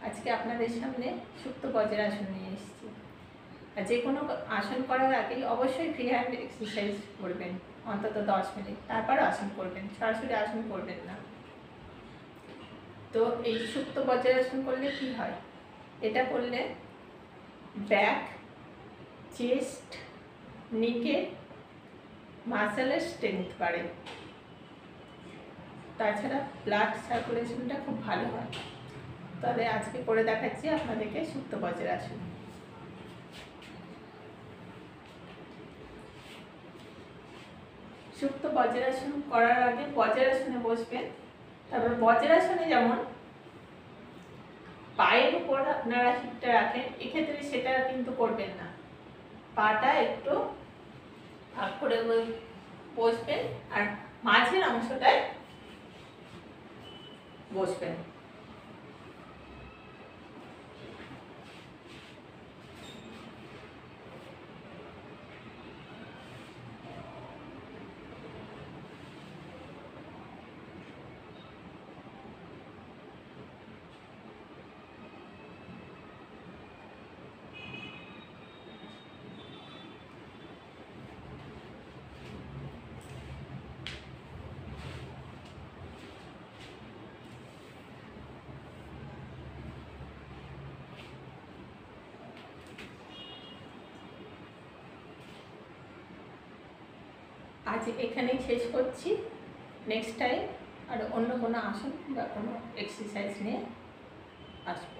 আজকে আপনাদের সামনে সুপ্ত বজ্রাসন নিয়ে এসেছি। আর যে কোনো আসন করার আগেই অবশ্যই ফ্রি হ্যান্ড এক্সারসাইজ করবেন অন্তত 10 মিনিট, তারপর আসন করবেন, সরাসরি আসন করবেন না। তো এই সুপ্ত বজ্রাসন করলে কি হয়? এটা করলে ব্যাক, চেস্ট, নিকে মাসেলের স্ট্রেংথ বাড়ে, তাছাড়া ব্লাড সার্কুলেশনটা খুব ভালো হয়। তবে আজকে করে দেখাচ্ছি আপনাদেরকে সুপ্ত বজ্রাসন। সুপ্ত বজ্রাসন করার আগে বজ্রাসনে বসবেন। তারপর বজ্রাসনে যেমন পায়ের উপর আপনারা হিপটা রাখেন, এক্ষেত্রে সেটা কিন্তু করবেন না। পাটা একটু ভাগ করে বসবেন আর মাঝের অংশটায় বসবেন। আজ এখানেই শেষ করছি। নেক্সট টাইম আর অন্য কোনো আসন বা কোনো এক্সারসাইজ নিয়ে আসবো।